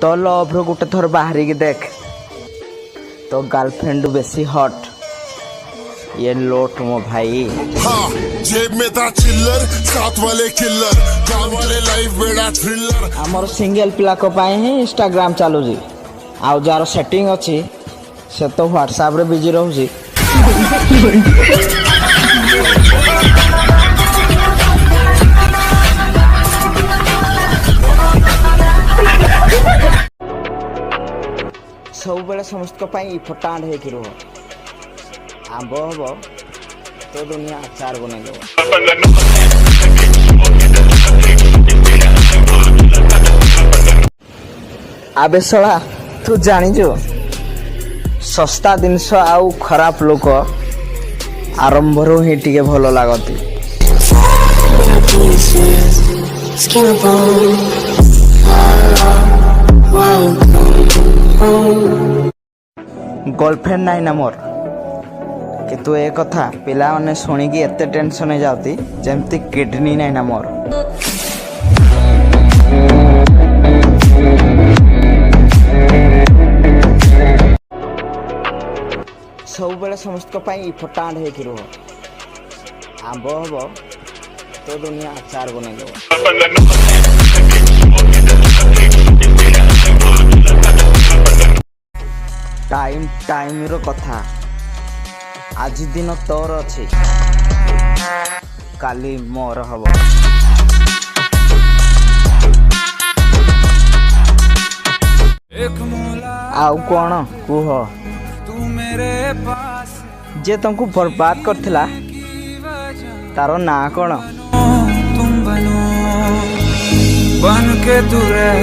तो लव रो गोटे थर बाहरी की देख तो गर्लफ्रेंड बेसी हॉट ये लोट मो भाई। हाँ, जेब में था चिल्लर साथ वाले किल्लर गाँव वाले लाइफ बेड़ा थ्रिलर। आमर सिंगल पिला को पाए ही इंस्टाग्राम चालू जी आउ जार सेटिंग अच्छी से तो व्हाट्सएप रे बिजी रहूची। सब बेले समस्त फटाण है रुह आंब हम तो दुनिया अचार बन आबे सला तू जानिजु सस्ता जिनस आउ खराब लोक आरंभ रू ही टिके भल लागती। गर्लफ्रेंड नाई ना मोर कितु ए कथा पिला माने शुणिकी एते टेंशन हो जाती जमती किडनी नाई ना मोर। सब बेले समस्त फटाण है रुह आंब हम तो दुनिया अचार बन टाइम टाइम रो कथा आज दिन तोर अच्छी काली मोर हब। आउ कौन कुह जे तुमको बर्बाद करथिला तारो ना कौन तुम बनो बन के तू रह